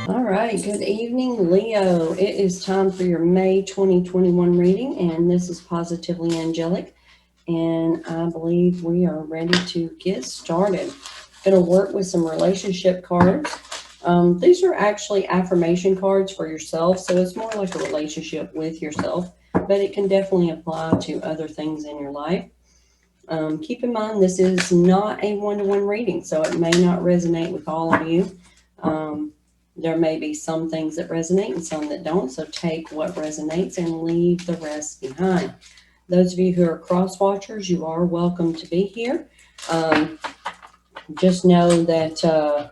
All right, good evening, Leo. It is time for your May 2021 reading, and this is Positively Angelic, and I believe we are ready to get started. Going to work with some relationship cards. These are actually affirmation cards for yourself, so it's more like a relationship with yourself, but it can definitely apply to other things in your life. Keep in mind, this is not a one-to-one reading, so it may not resonate with all of you. There may be some things that resonate and some that don't, so take what resonates and leave the rest behind. Those of you who are cross watchers, you are welcome to be here. Just know that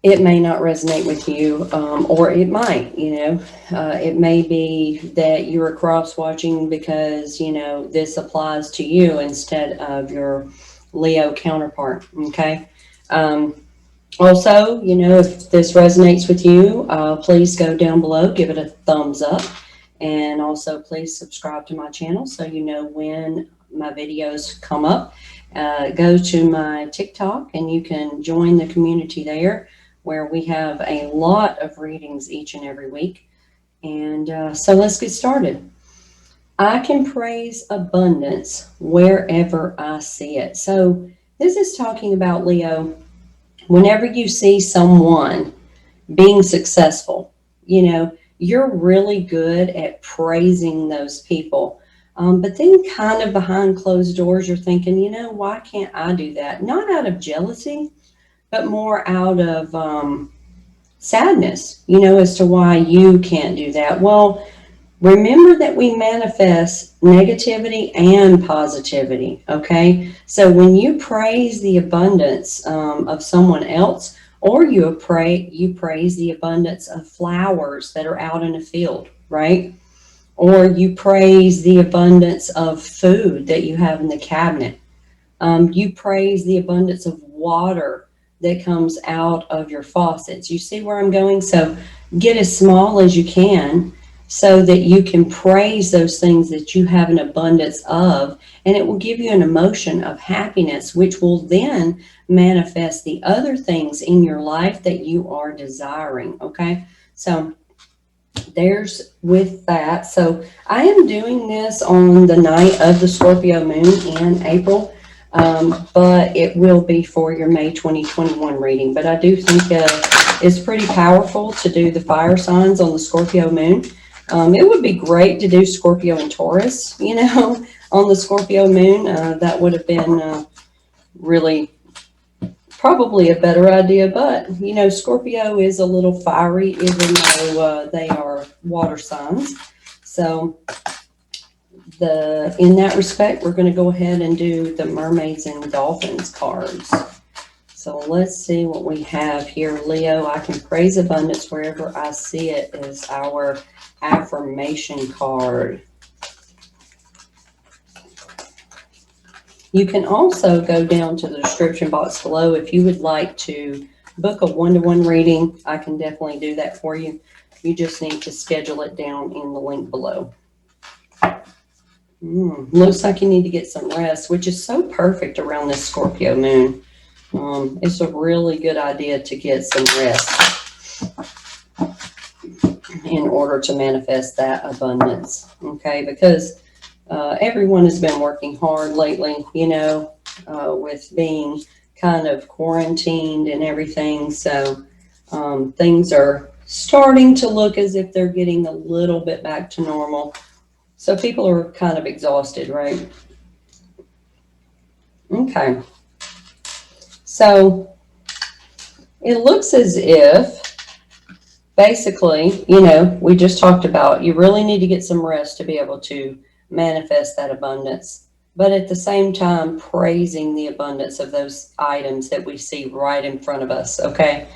it may not resonate with you, or it might. It may be that you're cross watching because this applies to you instead of your Leo counterpart. Okay. Also, if this resonates with you, please go down below, give it a thumbs up, and also please subscribe to my channel so you know when my videos come up. Go to my TikTok and you can join the community there where we have a lot of readings each and every week. And so let's get started. I can praise abundance wherever I see it. So this is talking about, Leo, whenever you see someone being successful, you're really good at praising those people. But then kind of behind closed doors, you're thinking, why can't I do that? Not out of jealousy, but more out of sadness, as to why you can't do that. Well, remember that we manifest negativity and positivity, okay? So when you praise the abundance of someone else, or you praise the abundance of flowers that are out in a field, right? Or you praise the abundance of food that you have in the cabinet. You praise the abundance of water that comes out of your faucets. You see where I'm going? So get as small as you can so that you can praise those things that you have an abundance of, and it will give you an emotion of happiness, which will then manifest the other things in your life that you are desiring. Okay, so there's with that. So I am doing this on the night of the Scorpio moon in April, but it will be for your May 2021 reading. But I do think it's pretty powerful to do the fire signs on the Scorpio moon. It would be great to do Scorpio and Taurus, on the Scorpio moon. That would have been really probably a better idea. But, Scorpio is a little fiery, even though they are water signs. So in that respect, we're going to go ahead and do the mermaids and dolphins cards. So let's see what we have here. Leo, I can praise abundance wherever I see it is our affirmation card. You can also go down to the description box below if you would like to book a one-to-one reading. I can definitely do that for you. You just need to schedule it down in the link below. Looks like you need to get some rest, which is so perfect around this Scorpio moon. It's a really good idea to get some rest in order to manifest that abundance, okay? Because everyone has been working hard lately, with being kind of quarantined and everything. So things are starting to look as if they're getting a little bit back to normal. So people are kind of exhausted, right? Okay. So it looks as if, basically, we just talked about you really need to get some rest to be able to manifest that abundance, but at the same time praising the abundance of those items that we see right in front of us. Okay.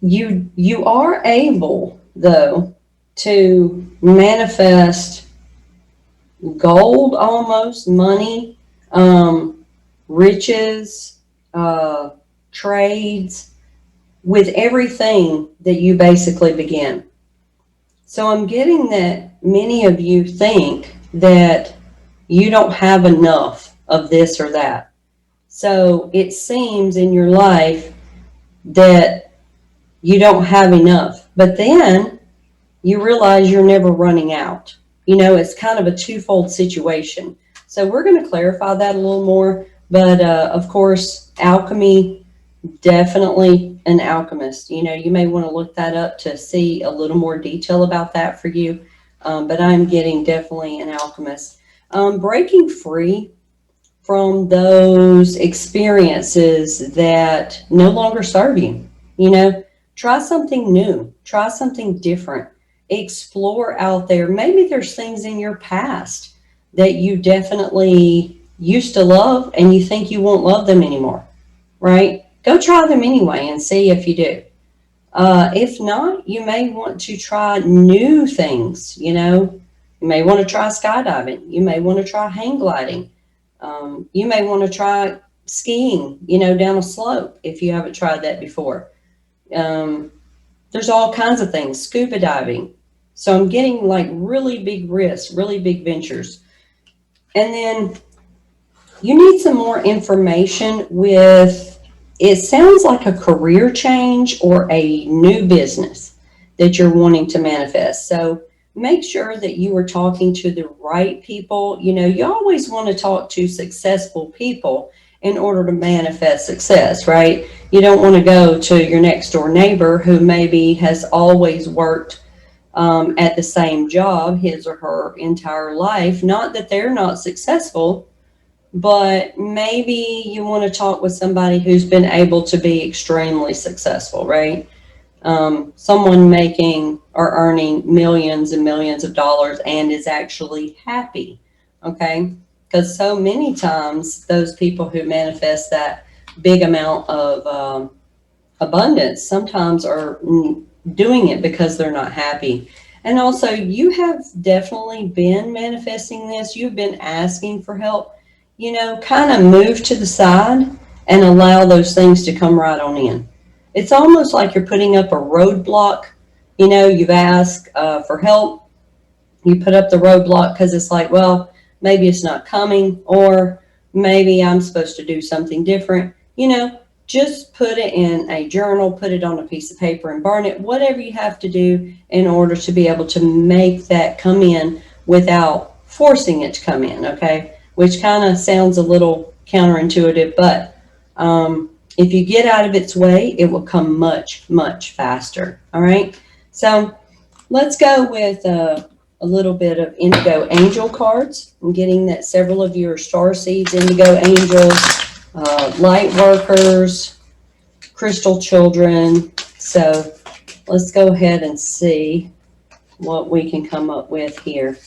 You are able, though, to manifest gold, almost money, riches, trades, with everything that you basically begin. So I'm getting that many of you think that you don't have enough of this or that. So it seems in your life that you don't have enough. But then you realize you're never running out. It's kind of a twofold situation. So we're going to clarify that a little more. But of course, alchemy, definitely an alchemist. You may want to look that up to see a little more detail about that for you. But I'm getting definitely an alchemist. Breaking free from those experiences that no longer serve you. Try something new, try something different, explore out there. Maybe there's things in your past that you definitely used to love and you think you won't love them anymore, right? Go try them anyway and see if you do. If not, you may want to try new things. You may want to try skydiving. You may want to try hang gliding. You may want to try skiing, down a slope if you haven't tried that before. There's all kinds of things, scuba diving. So I'm getting like really big risks, really big ventures. And then you need some more information with, it sounds like a career change or a new business that you're wanting to manifest. So make sure that you are talking to the right people. You always want to talk to successful people in order to manifest success, right? You don't want to go to your next door neighbor who maybe has always worked at the same job his or her entire life. Not that they're not successful, but maybe you want to talk with somebody who's been able to be extremely successful, right? Someone making or earning millions and millions of dollars and is actually happy, okay? Because so many times those people who manifest that big amount of abundance sometimes are doing it because they're not happy. And also, you have definitely been manifesting this. You've been asking for help. Kind of move to the side and allow those things to come right on in. It's almost like you're putting up a roadblock. You've asked for help. You put up the roadblock because it's like, well, maybe it's not coming, or maybe I'm supposed to do something different. Just put it in a journal, put it on a piece of paper and burn it, whatever you have to do in order to be able to make that come in without forcing it to come in, okay? Which kind of sounds a little counterintuitive, but if you get out of its way, it will come much, much faster, all right? So let's go with a little bit of indigo angel cards. I'm getting that several of you are star seeds, indigo angels, light workers, crystal children. So let's go ahead and see what we can come up with here.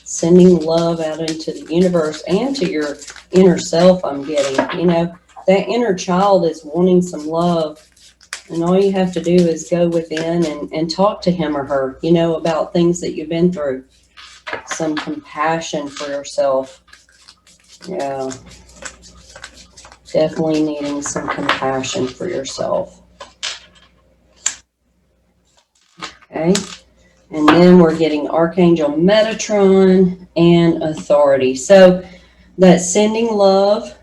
Sending love out into the universe and to your inner self, I'm getting. That inner child is wanting some love. And all you have to do is go within and talk to him or her, about things that you've been through. Some compassion for yourself. Yeah. Definitely needing some compassion for yourself. Okay. And then we're getting Archangel Metatron and Authority. So that's sending love,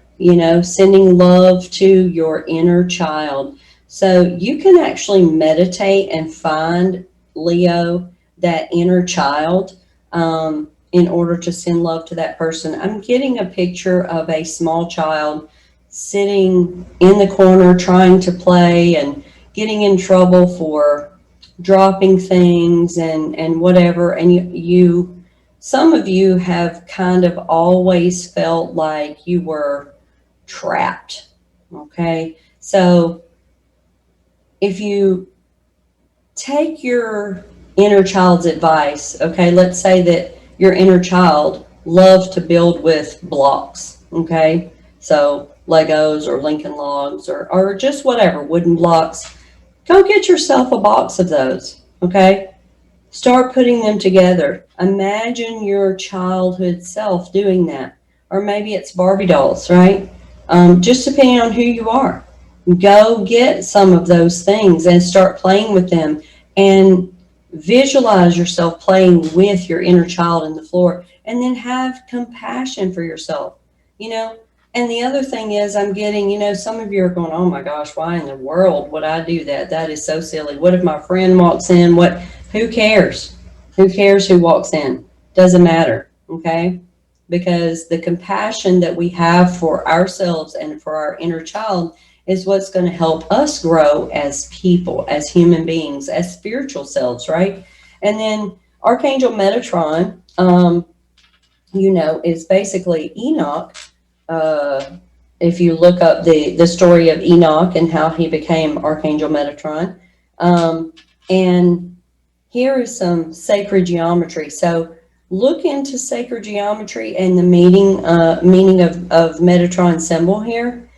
sending love to your inner child. So you can actually meditate and find, Leo, that inner child in order to send love to that person. I'm getting a picture of a small child sitting in the corner trying to play and getting in trouble for dropping things and whatever. And you some of you have kind of always felt like you were trapped. Okay. So if you take your inner child's advice, okay, let's say that your inner child loves to build with blocks. Okay. So Legos or Lincoln Logs or just whatever, wooden blocks. Go get yourself a box of those, okay? Start putting them together. Imagine your childhood self doing that. Or maybe it's Barbie dolls, right? Just depending on who you are. Go get some of those things and start playing with them. And visualize yourself playing with your inner child on the floor. And then have compassion for yourself. And the other thing is I'm getting, you know, some of you are going, oh my gosh, why in the world would I do that? That is so silly. What if my friend walks in? Who cares? Who cares who walks in? Doesn't matter. Okay. Because the compassion that we have for ourselves and for our inner child is what's going to help us grow as people, as human beings, as spiritual selves, right? And then Archangel Metatron, you know, is basically Enoch. Uh, if you look up the story of Enoch and how he became Archangel Metatron. And here is some sacred geometry. So look into sacred geometry and the meaning of Metatron symbol here,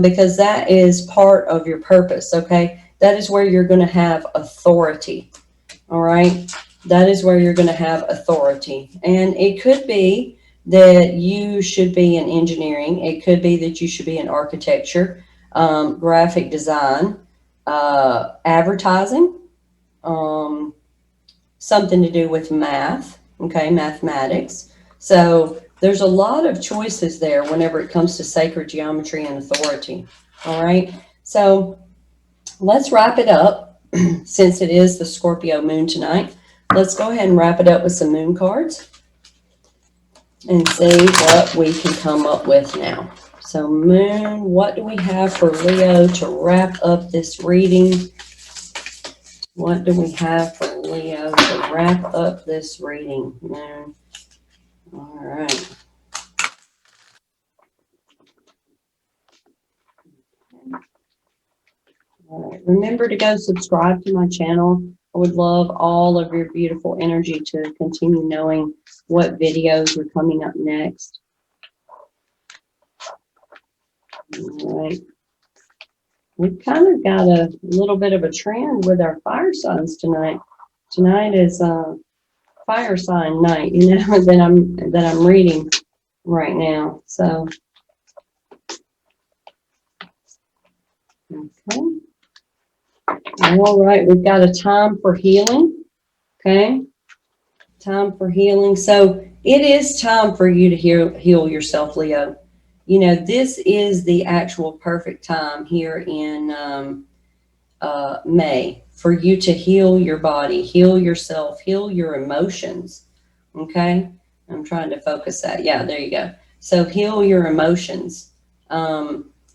because that is part of your purpose, okay? That is where you're going to have authority, all right? That is where you're going to have authority. And it could be that you should be in engineering. It could be that you should be in architecture, graphic design, advertising, something to do with math, okay, mathematics. So there's a lot of choices there whenever it comes to sacred geometry and authority, all right? So let's wrap it up. Since it is the Scorpio moon tonight, let's go ahead and wrap it up with some moon cards and see what we can come up with now. So moon, what do we have for Leo to wrap up this reading? What do we have for Leo to wrap up this reading, moon? All right. All right. Remember to go subscribe to my channel. I would love all of your beautiful energy to continue knowing what videos are coming up next. All right. We've kind of got a little bit of a trend with our fire signs tonight. Tonight is fire sign night, you know, that I'm reading right now. So okay. All right, we've got a time for healing. Okay. Time for healing. So it is time for you to heal yourself, Leo. You know, this is the actual perfect time here in May for you to heal your body, heal yourself, heal your emotions. Okay. I'm trying to focus that. Yeah, there you go. So heal your emotions.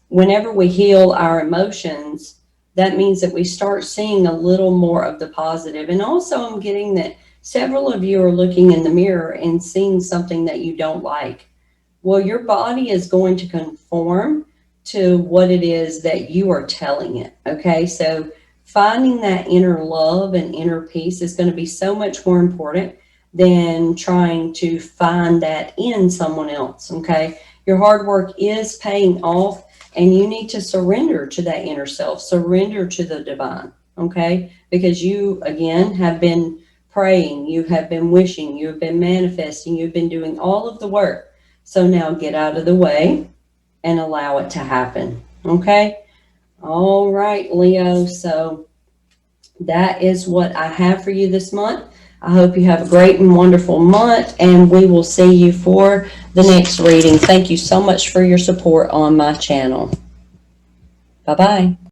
Whenever we heal our emotions, that means that we start seeing a little more of the positive. And also I'm getting that several of you are looking in the mirror and seeing something that you don't like. Well, your body is going to conform to what it is that you are telling it. Okay. So finding that inner love and inner peace is going to be so much more important than trying to find that in someone else. Okay. Your hard work is paying off, and you need to surrender to that inner self, surrender to the divine. Okay. Because you, again, have been praying, you have been wishing, you've been manifesting, you've been doing all of the work. So now get out of the way and allow it to happen. Okay. All right, Leo. So that is what I have for you this month. I hope you have a great and wonderful month, and we will see you for the next reading. Thank you so much for your support on my channel. Bye-bye.